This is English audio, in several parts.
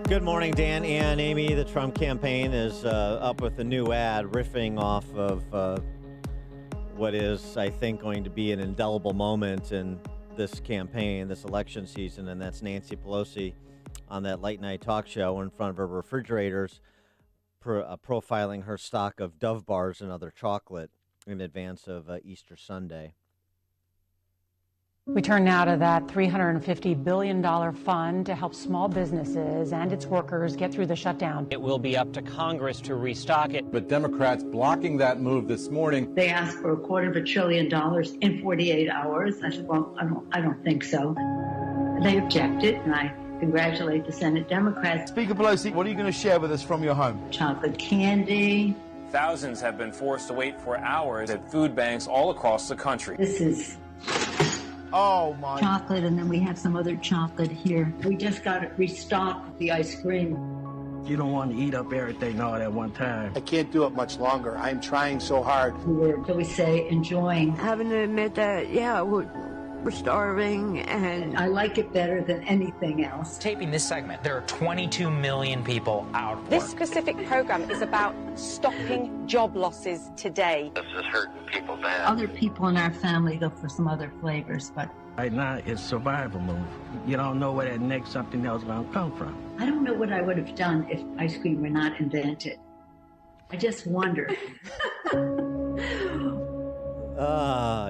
Good morning, Dan and Amy. The Trump campaign is up with a new ad riffing off of what is, I think, going to be an indelible moment in this campaign, this election season, and that's Nancy Pelosi on that late night talk show in front of her refrigerators, profiling her stock of Dove bars and other chocolate in advance of Easter Sunday. We turn now to that $350 billion fund to help small businesses and its workers get through the shutdown. It will be up to Congress to restock it. But Democrats blocking that move this morning. They asked for $250 billion in 48 hours. I said, well, I don't think so. They objected, and I congratulate the Senate Democrats. Speaker Pelosi, what are you going to share with us from your home? Chocolate candy. Thousands have been forced to wait for hours at food banks all across the country. This is oh my chocolate, and then we have some other chocolate here. We just got to restock the ice cream. You don't want to eat up everything all at one time. I can't do it much longer. I'm trying so hard. We were, shall we say, enjoying. Having to admit that, yeah, we're starving, and I like it better than anything else. Taping this segment, there are 22 million people out of work. This specific program is about stopping job losses today. This is hurting people bad. Other people in our family go for some other flavors, but right now it's survival move. You don't know where that next something else is going to come from. I don't know what I would have done if ice cream were not invented. I just wonder.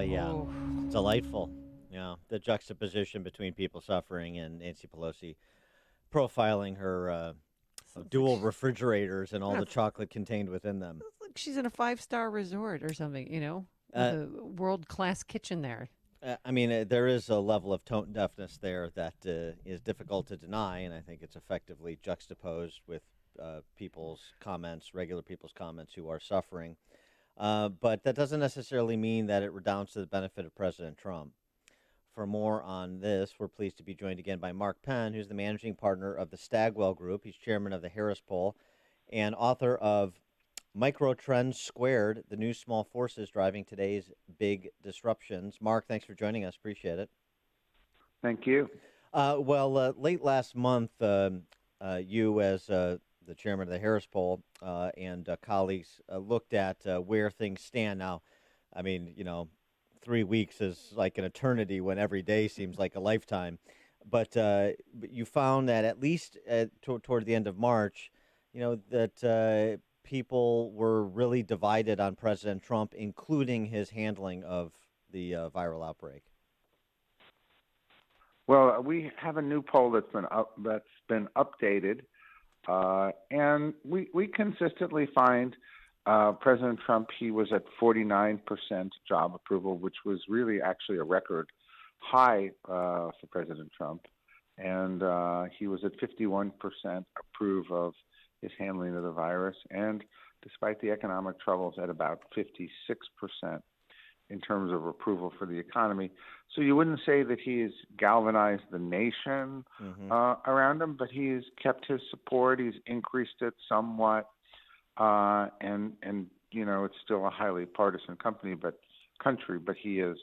Yeah, delightful. Yeah, the juxtaposition between people suffering and Nancy Pelosi profiling her dual refrigerators and all the chocolate contained within them. It's like she's in a 5-star resort or something, with a world-class kitchen there. I mean, there is a level of tone deafness there that is difficult to deny, and I think it's effectively juxtaposed with people's comments, regular people's comments who are suffering. But that doesn't necessarily mean that it redounds to the benefit of President Trump. For more on this, we're pleased to be joined again by Mark Penn, who's the managing partner of the Stagwell Group. He's chairman of the Harris Poll and author of Micro Trends Squared, the new small forces driving today's big disruptions. Mark, thanks for joining us. Appreciate it. Thank you. Late last month, you as the chairman of the Harris Poll and colleagues looked at where things stand now. I mean, 3 weeks is like an eternity when every day seems like a lifetime. But you found that at least toward the end of March, that people were really divided on President Trump, including his handling of the viral outbreak. Well, we have a new poll that's been updated, and we consistently find President Trump, he was at 49% job approval, which was really actually a record high for President Trump. And he was at 51% approve of his handling of the virus. And despite the economic troubles, at about 56% in terms of approval for the economy. So you wouldn't say that he's galvanized the nation around him, but he's kept his support. He's increased it somewhat. And it's still a highly partisan country, but he is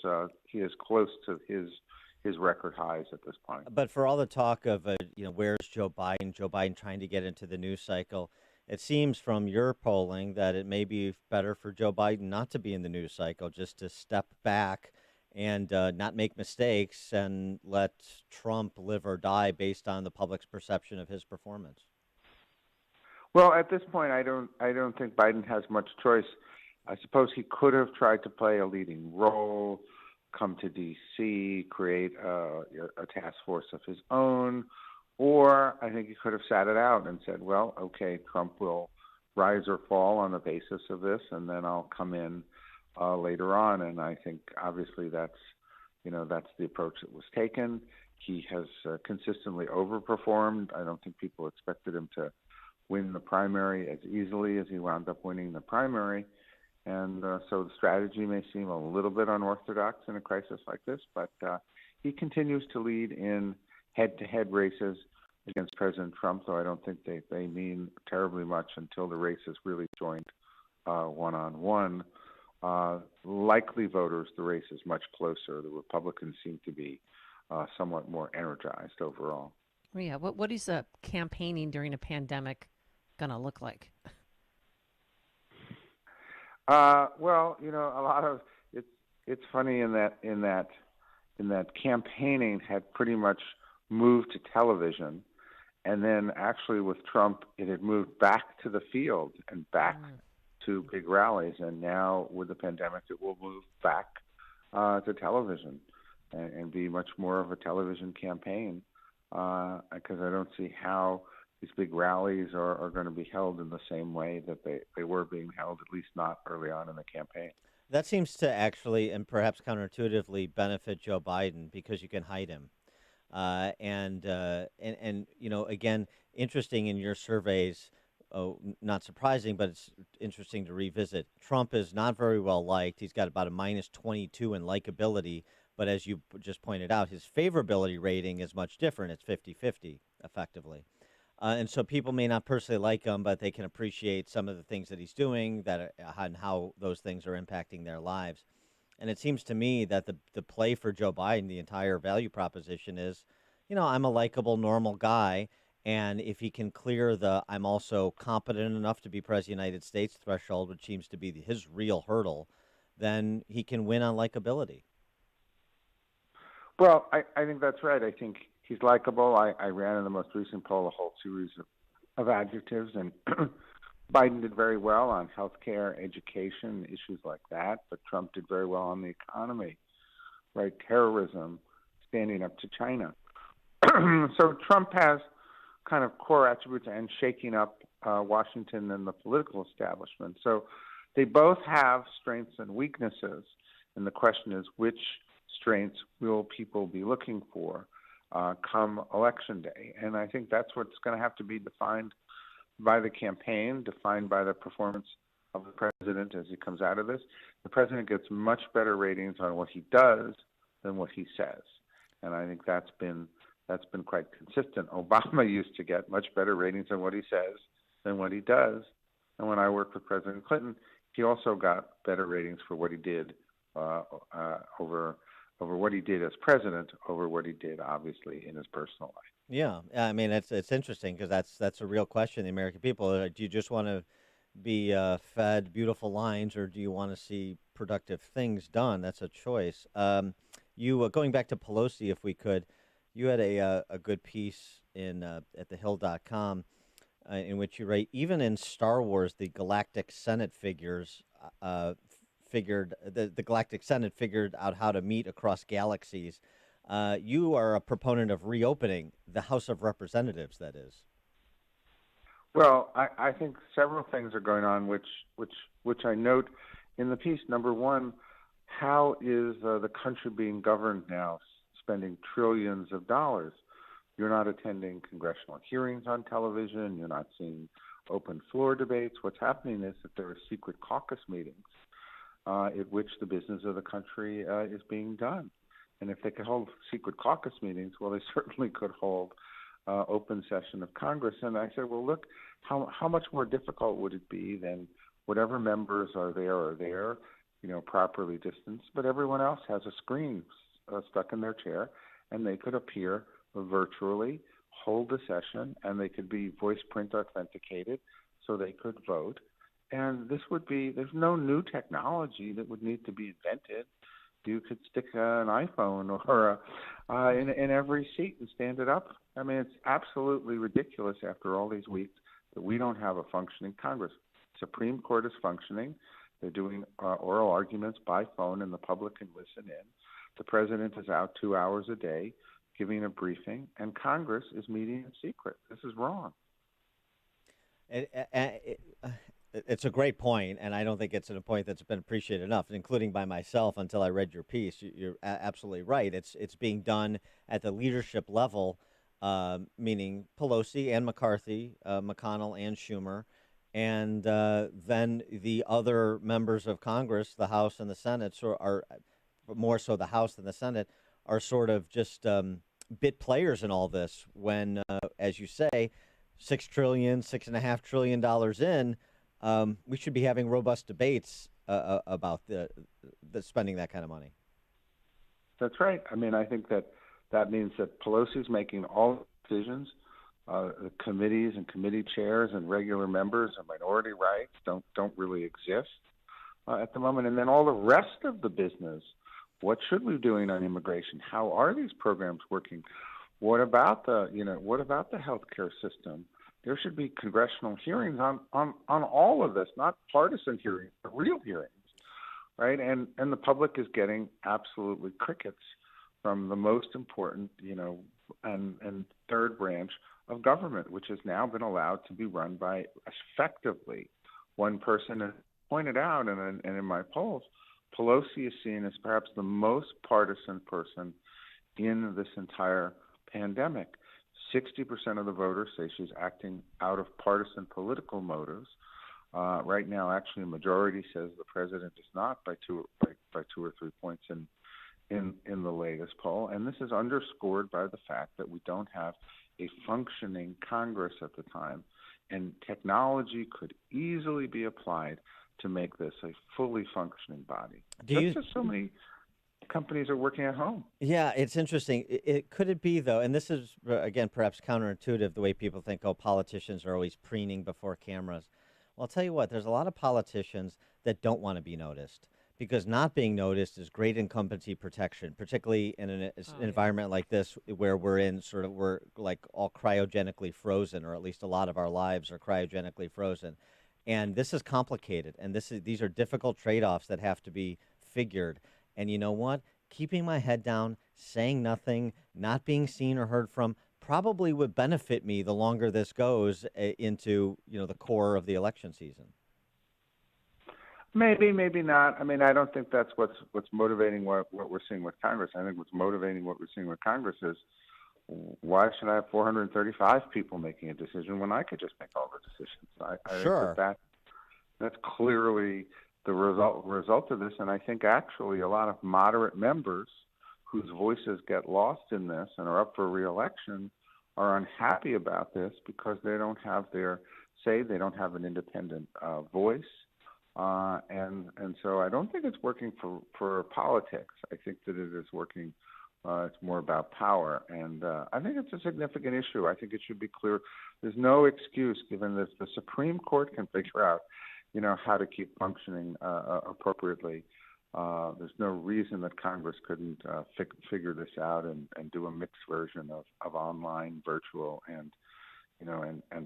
close to his record highs at this point. But for all the talk of where's Joe Biden trying to get into the news cycle, it seems from your polling that it may be better for Joe Biden not to be in the news cycle, just to step back and not make mistakes and let Trump live or die based on the public's perception of his performance. Well, at this point, I don't think Biden has much choice. I suppose he could have tried to play a leading role, come to D.C., create a task force of his own, or I think he could have sat it out and said, well, okay, Trump will rise or fall on the basis of this, and then I'll come in later on. And I think obviously that's the approach that was taken. He has consistently overperformed. I don't think people expected him to win the primary as easily as he wound up winning the primary. And so the strategy may seem a little bit unorthodox in a crisis like this, but he continues to lead in head-to-head races against President Trump, though I don't think they mean terribly much until the race is really joined one-on-one. Likely voters, the race is much closer. The Republicans seem to be somewhat more energized overall. Yeah. What is campaigning during a pandemic going to look like? Well, a lot of it's funny in that campaigning had pretty much moved to television, and then actually with Trump, it had moved back to the field and back to big rallies, and now with the pandemic, it will move back to television and be much more of a television campaign because I don't see how these big rallies are going to be held in the same way that they were being held, at least not early on in the campaign. That seems to actually, and perhaps counterintuitively, benefit Joe Biden because you can hide him. And again, interesting in your surveys. Oh, not surprising, but it's interesting to revisit. Trump is not very well liked. He's got about a -22 in likability, but as you just pointed out, his favorability rating is much different. It's 50-50, effectively. And so people may not personally like him, but they can appreciate some of the things that he's doing and how those things are impacting their lives. And it seems to me that the play for Joe Biden, the entire value proposition is, I'm a likable, normal guy. And if he can clear the I'm also competent enough to be president of the United States threshold, which seems to be his real hurdle, then he can win on likability. Well, I think that's right. I think he's likable. I ran in the most recent poll a whole series of adjectives, and Biden did very well on healthcare, education, issues like that, but Trump did very well on the economy, right? Terrorism, standing up to China. So Trump has kind of core attributes and shaking up Washington and the political establishment. So they both have strengths and weaknesses, and the question is which strengths will people be looking for come election day? And I think that's what's going to have to be defined by the campaign, defined by the performance of the president as he comes out of this. The president gets much better ratings on what he does than what he says, and I think that's been quite consistent. Obama used to get much better ratings on what he says than what he does, and when I worked with President Clinton, he also got better ratings for what he did over what he did as president over what he did, obviously, in his personal life. Yeah, I mean it's interesting because that's a real question. The American people: do you just want to be fed beautiful lines, or do you want to see productive things done? That's a choice. You going back to Pelosi, if we could, you had a good piece in at thehill.com in which you write, even in Star Wars, the Galactic Senate figured the Galactic Senate figured out how to meet across galaxies. You are a proponent of reopening the House of Representatives, that is. Well, I think several things are going on, which I note in the piece. Number one, how is the country being governed now, spending trillions of dollars? You're not attending congressional hearings on television. You're not seeing open floor debates. What's happening is that there are secret caucus meetings at which the business of the country is being done. And if they could hold secret caucus meetings, well, they certainly could hold open session of Congress. And I said, well, look, how much more difficult would it be than whatever members are there, properly distanced, but everyone else has a screen stuck in their chair, and they could appear virtually, hold the session, and they could be voice print authenticated, so they could vote. And there's no new technology that would need to be invented. You could stick an iPhone or in every seat and stand it up. I mean, it's absolutely ridiculous after all these weeks that we don't have a functioning Congress. Supreme Court is functioning. They're doing oral arguments by phone, and the public can listen in. The president is out 2 hours a day giving a briefing, and Congress is meeting in secret. This is wrong. It's a great point, and I don't think it's a point that's been appreciated enough, including by myself until I read your piece. You're absolutely right. It's being done at the leadership level, meaning Pelosi and McCarthy, McConnell and Schumer, and then the other members of Congress, the House and the Senate, are more so the House than the Senate, are sort of just bit players in all this. When, as you say, $6.5 trillion in. We should be having robust debates about the spending that kind of money. That's right. I mean, I think that means that Pelosi's making all decisions. The committees and committee chairs and regular members and minority rights don't really exist at the moment. And then all the rest of the business. What should we be doing on immigration? How are these programs working? What about the healthcare system? There should be congressional hearings on all of this, not partisan hearings, but real hearings, right? And the public is getting absolutely crickets from the most important, and third branch of government, which has now been allowed to be run by effectively one person. And pointed out, and in my polls, Pelosi is seen as perhaps the most partisan person in this entire pandemic. 60% of the voters say she's acting out of partisan political motives. Right now, actually, a majority says the president is not by two or 3 points in the latest poll. And this is underscored by the fact that we don't have a functioning Congress at the time. And technology could easily be applied to make this a fully functioning body. Just as so many companies are working at home. Yeah, it's interesting. Could it be, though, and this is, again, perhaps counterintuitive, the way people think, politicians are always preening before cameras. Well, I'll tell you what, there's a lot of politicians that don't want to be noticed, because not being noticed is great incumbency protection, particularly in an environment like this where we're like all cryogenically frozen, or at least a lot of our lives are cryogenically frozen. And this is complicated, and these are difficult trade-offs that have to be figured. And you know what? Keeping my head down, saying nothing, not being seen or heard from probably would benefit me the longer this goes into, the core of the election season. Maybe, maybe not. I mean, I don't think that's what's motivating what we're seeing with Congress. I think what's motivating what we're seeing with Congress is, why should I have 435 people making a decision when I could just make all the decisions? I think that's clearly the result of this. And I think actually a lot of moderate members whose voices get lost in this and are up for re-election are unhappy about this because they don't have they don't have an independent voice. And so I don't think it's working for politics. I think that it is working. It's more about power, and I think it's a significant issue. I think it should be clear. There's no excuse, given that the Supreme Court can figure out, how to keep functioning appropriately. There's no reason that Congress couldn't figure this out and do a mixed version of online, virtual, and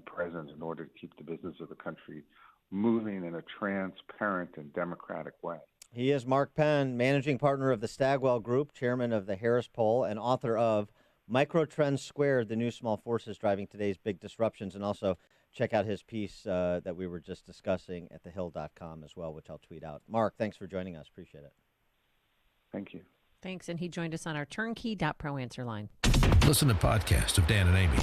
present in order to keep the business of the country moving in a transparent and democratic way. He is Mark Penn, managing partner of the Stagwell Group, chairman of the Harris Poll, and author of Microtrends Squared, the New Small Forces Driving Today's Big Disruptions. And also check out his piece that we were just discussing at thehill.com as well, which I'll tweet out. Mark, thanks for joining us. Appreciate it. Thank you. Thanks. And he joined us on our turnkey.pro answer line. Listen to podcasts of Dan and Amy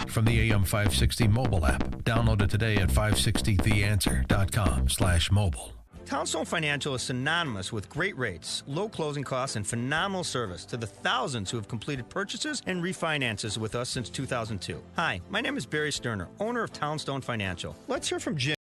from the AM 560 mobile app. Download it today at 560theanswer.com/mobile. Townstone Financial is synonymous with great rates, low closing costs, and phenomenal service to the thousands who have completed purchases and refinances with us since 2002. Hi, my name is Barry Sterner, owner of Townstone Financial. Let's hear from Jim.